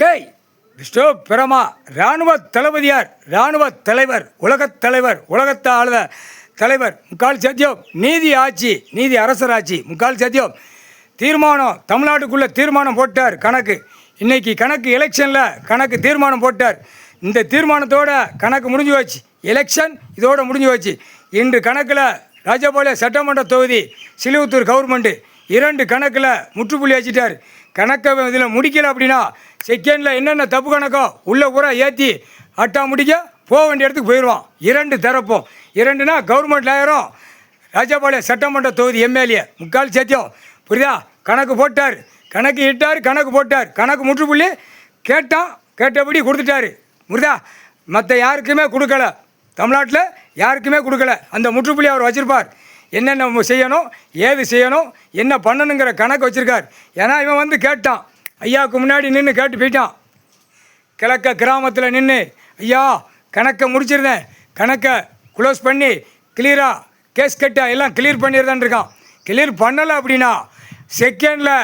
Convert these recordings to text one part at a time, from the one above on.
டேய் விஷ்ணு பிரமா இராணுவ தளபதியார், இராணுவ தலைவர், உலகத் தலைவர், உலகத்தை ஆளுத தலைவர், முக்கால் சத்தியம், நீதி ஆட்சி, நீதி அரசராட்சி, முக்கால் சத்தியம். தீர்மானம் தமிழ்நாட்டுக்குள்ளே தீர்மானம் போட்டார். கணக்கு இன்றைக்கி கணக்கு எலெக்ஷனில் கணக்கு தீர்மானம் போட்டார். இந்த தீர்மானத்தோட கணக்கு முடிஞ்சு வச்சு, எலெக்ஷன் இதோடு முடிஞ்சு வச்சு. இன்று கணக்கில் ராஜபாளையம் சட்டமன்ற தொகுதி, சிலுவத்தூர் கவர்மெண்ட்டு 2 கணக்கில் முற்றுப்புள்ளி வச்சுட்டார். கணக்கை இதில் முடிக்கலை அப்படின்னா செகண்டில் என்னென்ன தப்பு கணக்கோ உள்ளே பூரா ஏற்றி அட்டா முடிக்க போக வேண்டிய இடத்துக்கு போயிடுவான். 2 தரப்போம். 2னா கவர்மெண்ட் லாயரும் ராஜபாளையம் சட்டமன்ற தொகுதி எம்எல்ஏ, முக்கால் சத்தியம். புரியுதா? கணக்கு போட்டார், கணக்கு இட்டார், கணக்கு போட்டார், கணக்கு முற்றுப்புள்ளி கேட்டபடி கொடுத்துட்டாரு. புரியுதா? மற்ற யாருக்குமே கொடுக்கல, தமிழ்நாட்டில் யாருக்குமே கொடுக்கல. அந்த முற்றுப்புள்ளி அவர் வச்சுருப்பார். என்னென்ன செய்யணும், ஏது செய்யணும், என்ன பண்ணணுங்கிற கணக்கு வச்சுருக்கார். ஏன்னா இவன் வந்து கேட்டான், ஐயாவுக்கு முன்னாடி நின்று கேட்டு போயிட்டான். கிழக்க கிராமத்தில் நின்று, ஐயா கணக்கை முடிச்சிருந்தேன், கணக்கை க்ளோஸ் பண்ணி கிளியராக கேஸ் கட்டா எல்லாம் கிளியர் பண்ணிடுதான் இருக்கான். கிளியர் பண்ணலை அப்படின்னா செகண்டில்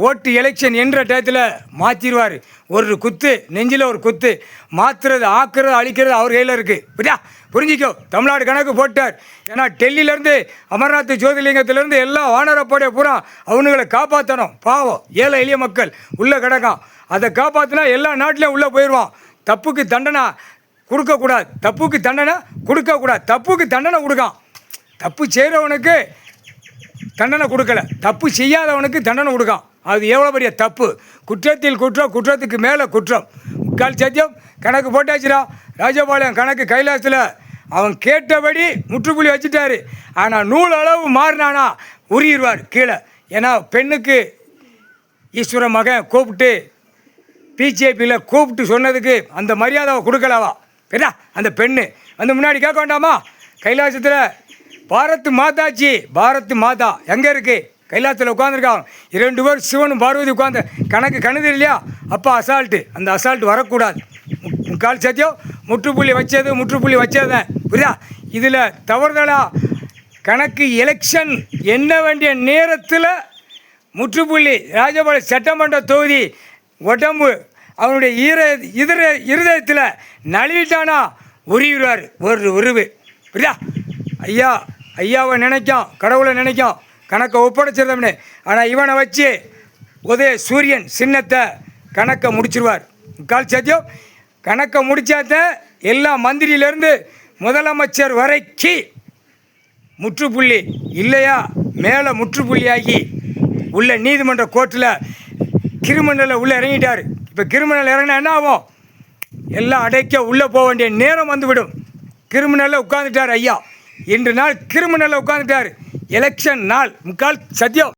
ஓட்டு எலெக்ஷன் என்ற டயத்தில் மாற்றிடுவார். ஒரு குத்து நெஞ்சில் ஒரு குத்து, மாற்றுறது ஆக்குறது அழிக்கிறது அவர் கையில் இருக்குது. புரியா? புரிஞ்சிக்கோ. தமிழ்நாடு கணக்கு போட்டார். ஏன்னா டெல்லியிலேருந்து அமர்நாத் ஜோதிலிங்கத்திலேருந்து எல்லா வானரப்படைய பூரா அவனுங்களை காப்பாற்றணும். பாவம் ஏழை எளிய மக்கள் உள்ளே கிடக்கான். அதை காப்பாற்றினா எல்லா நாட்டிலையும் உள்ளே போயிடுவான். தப்புக்கு தண்டனை கொடுக்கக்கூடாது, தப்புக்கு தண்டனை கொடுக்கக்கூடாது, தப்புக்கு தண்டனை கொடுக்கான். தப்பு செய்கிறவனுக்கு தண்டனை கொடுக்கல, தப்பு செய்யாதவனுக்கு தண்டனை கொடுக்கான். அது எவ்வளோ பெரிய தப்பு! குற்றத்தில் குற்றம், குற்றத்துக்கு மேலே குற்றம். முக்கால் சத்தியம் கணக்கு போட்டாச்சுடா. ராஜபாளையம் கணக்கு கைலாசத்தில் அவன் கேட்டபடி முற்றுப்புள்ளி வச்சுட்டாரு. ஆனால் நூல் அளவு மாறினானா உரியிடுவார் கீழே. ஏன்னா பெண்ணுக்கு ஈஸ்வர மகன் கூப்பிட்டு பிஜேபியில் கூப்பிட்டு சொன்னதுக்கு அந்த மரியாதை கொடுக்கலாவா? ஏன்னா அந்த பெண்ணு வந்து முன்னாடி கேட்க வேண்டாமா? கைலாசத்தில் பாரத் மாதாச்சி, பாரத் மாதா எங்கே இருக்குது? கைலாசத்தில் உட்காந்துருக்காங்க 2 பேர், சிவனும் பார்வதி உட்காந்து. கணக்கு கணுது இல்லையா? அப்போ அசால்ட்டு, அந்த அசால்ட்டு வரக்கூடாது. முக்கால் சத்தியம் முற்றுப்புள்ளி வச்சதுதான். புரியுதா? இதில் தவறுதலாக கணக்கு எலெக்ஷன் எண்ண வேண்டிய நேரத்தில் முற்றுப்புள்ளி ராஜபாளையம் சட்டமன்ற தொகுதி உடம்பு அவனுடைய இருதயத்தில் நழுவிட்டானா உருவிடுவார். ஒரு உருவு. புரியுதா? ஐயாவை நினைக்கும், கடவுளை நினைக்கும், கணக்கை ஒப்படைச்சிருந்தோம்னு. ஆனால் இவனை வச்சு உதய சூரியன் சின்னத்தை கணக்கை முடிச்சிருவார். முக்கால் சத்தியம் கணக்கை முடிச்சாத்த எல்லா மந்திரியிலேருந்து முதலமைச்சர் வரைக்கு முற்றுப்புள்ளி இல்லையா மேலே முற்றுப்புள்ளியாகி உள்ள நீதிமன்ற கோர்ட்டில் கிரிமினலில் உள்ளே இறங்கிட்டார். இப்போ கிரிமினல் இறங்கினா என்ன ஆகும்? எல்லாம் அடைக்க உள்ளே போக வேண்டிய நேரம் வந்துவிடும். கிரிமினலில் உட்காந்துட்டார் ஐயா. இன்று நாள் கிரிமினலில் உட்காந்துட்டார். எலெக்ஷன் நாள். முக்கால் சத்தியம்.